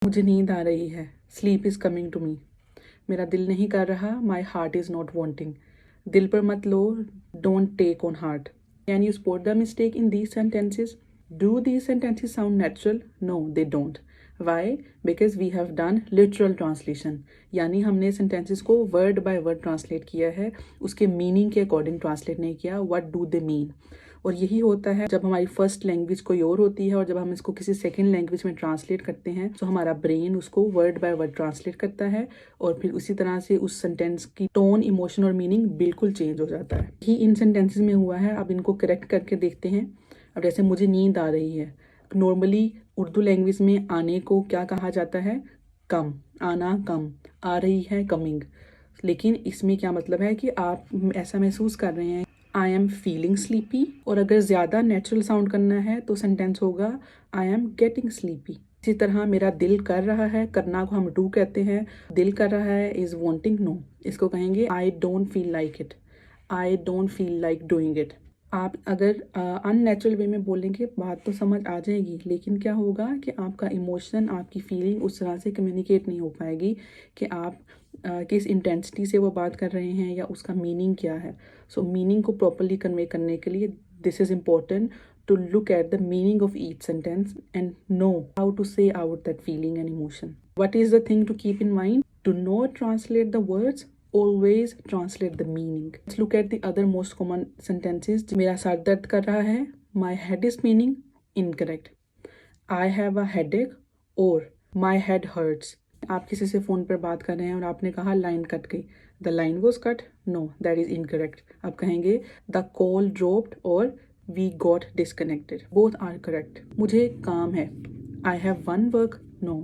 मुझे नींद आ रही है, sleep is coming to me. मेरा दिल नहीं कर रहा, my heart is not wanting. दिल पर मत लो, don't take on heart. Can you spot the mistake in these sentences? Do these sentences sound natural? No, they don't. Why? Because we have done literal translation, यानी हमने sentences को word by word translate किया है, उसके meaning के according translate नहीं किया। What do they mean? और यही होता है जब हमारी फर्स्ट लैंग्वेज कोई और होती है और जब हम इसको किसी सेकंड लैंग्वेज में ट्रांसलेट करते हैं तो हमारा ब्रेन उसको वर्ड बाय वर्ड ट्रांसलेट करता है और फिर उसी तरह से उस सेंटेंस की टोन, इमोशन और मीनिंग बिल्कुल चेंज हो जाता है। ही इन सेंटेंसेस में हुआ है। अब इनको करेक्ट करके देखते हैं। अब जैसे मुझे नींद आ रही है, नॉर्मली उर्दू लैंग्वेज में आने को क्या कहा जाता है? कम। आना, कम। आ रही है, कमिंग। लेकिन इसमें क्या मतलब है कि आप ऐसा महसूस कर रहे हैं, आई एम फीलिंग स्लीपी। और अगर ज़्यादा नेचुरल साउंड करना है तो सेंटेंस होगा आई एम गेटिंग स्लीपी। इसी तरह मेरा दिल कर रहा है, करना को हम डू कहते हैं। दिल कर रहा है इज़ वॉन्टिंग, नो। इसको कहेंगे I don't feel like it. I don't feel like doing it. आप अगर अननेचुरल वे में बोलेंगे बात तो समझ आ जाएगी, लेकिन क्या होगा कि आपका इमोशन, आपकी फीलिंग उस तरह से कम्युनिकेट नहीं हो पाएगी कि आप किस इंटेंसिटी से वो बात कर रहे हैं या उसका मीनिंग क्या है। सो मीनिंग को प्रॉपरली कन्वे करने के लिए this is important to look at the meaning of each sentence and know how to say out that feeling and emotion. What is the thing to keep in mind? Do not translate the words, always translate the meaning. Let's look at the other most common sentences. मेरा sir दर्द कर रहा है, my head is meaning incorrect. I have a headache or my head hurts. आप किसी से phone पर बात कर रहे हैं और आपने कहा लाइन कट गई, the line was cut, no, that is incorrect. आप कहेंगे द कॉल ड्रॉप्ड और we got disconnected, both are correct. मुझे काम है, I have one work, no,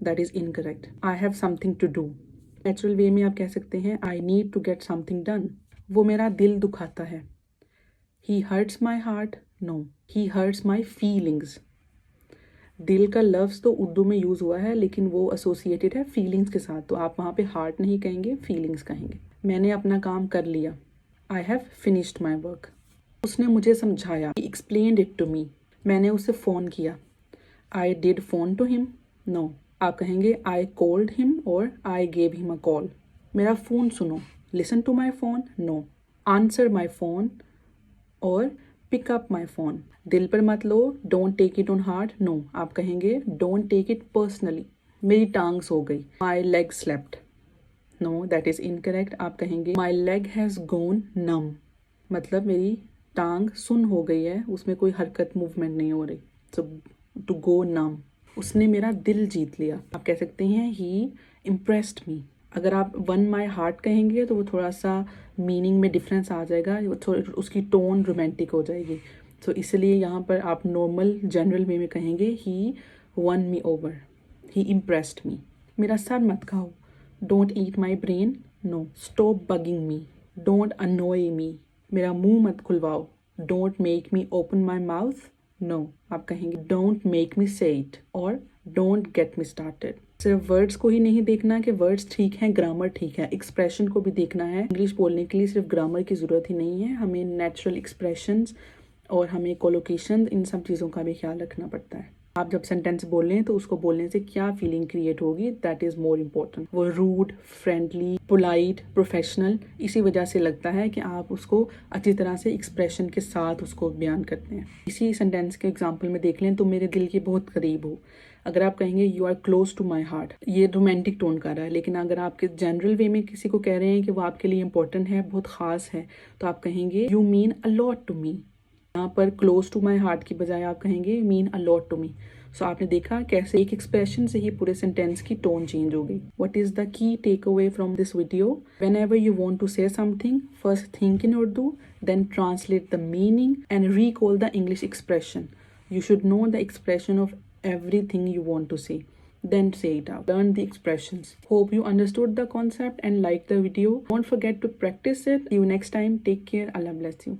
that is incorrect. I have something to do, natural way में आप कह सकते हैं I need to get something done. वो मेरा दिल दुखाता है, he hurts my heart, no, he hurts my feelings. दिल का लफ्ज़ तो उर्दू में यूज़ हुआ है लेकिन वो एसोसिएटेड है फीलिंग्स के साथ, तो आप वहाँ पे हार्ट नहीं कहेंगे, फीलिंग्स कहेंगे। मैंने अपना काम कर लिया, I have finished my work. उसने मुझे समझाया, he explained it to me. मैंने उसे फ़ोन किया, I did phone to him, no. आप कहेंगे आई कॉल्ड हिम और I gave him a call. मेरा फ़ोन सुनो, listen to my phone, no. Answer my phone और पिक अप माई फ़ोन। दिल पर मत लो, don't take it on heart, no. आप कहेंगे डोंट टेक इट पर्सनली। मेरी टांग सो गई, my leg slept, no, that is incorrect. आप कहेंगे my leg has gone numb, मतलब मेरी टांग सुन हो गई है, उसमें कोई हरकत, मूवमेंट नहीं हो रही। सो टू गो नम। उसने मेरा दिल जीत लिया। आप कह सकते हैं ही इम्प्रेस्ड मी। अगर आप वन माई हार्ट कहेंगे तो वो थोड़ा सा मीनिंग में डिफरेंस आ जाएगा, उसकी टोन रोमांटिक हो जाएगी। तो इसलिए यहाँ पर आप नॉर्मल जनरल वे में कहेंगे he won me over, he impressed me. मेरा सर मत खाओ, don't eat my brain, no. Stop bugging me, don't annoy me. मेरा मुंह मत खुलवाओ, don't make me open my mouth, no. आप कहेंगे don't make me say it और डोंट गेट मी स्टार्टेड। सिर्फ वर्ड्स को ही नहीं देखना कि वर्ड्स ठीक हैं, ग्रामर ठीक है, एक्सप्रेशन को भी देखना है। इंग्लिश बोलने के लिए सिर्फ ग्रामर की ज़रूरत ही नहीं है, हमें नेचुरल एक्सप्रेशंस और हमें कोलोकेशन, इन सब चीज़ों का भी ख्याल रखना पड़ता है। आप जब सेंटेंस बोलें तो उसको बोलने से क्या फीलिंग क्रिएट होगी, दैट इज़ मोर इम्पोर्टेंट। वो रूड, फ्रेंडली, पोलाइट, प्रोफेशनल इसी वजह से लगता है कि आप उसको अच्छी तरह से एक्सप्रेशन के साथ उसको बयान करते हैं। इसी सेंटेंस के एग्जांपल में देख लें, तो मेरे दिल के बहुत करीब हो। अगर आप कहेंगे you are close to my heart, ये रोमांटिक टोन कर रहा है। लेकिन अगर आपके जनरल वे में किसी को कह रहे हैं कि वो आपके लिए इंपॉर्टेंट है, बहुत ख़ास है, तो आप कहेंगे you mean a lot to me. यहाँ पर क्लोज टू माई हार्ट की बजाय आप कहेंगे mean a lot to me. So आपने देखा कैसे एक एक्सप्रेशन से ही पूरे सेंटेंस की टोन चेंज हो गई। What is the key take away from this video? Whenever you want to say something, first think in Urdu, then translate the meaning and recall the English expression. You should know the expression of everything you want to say. Then say it out. Learn the expressions. Hope you understood the concept and liked the video. Don't forget to practice it. See you next time. Take care. Allah bless you.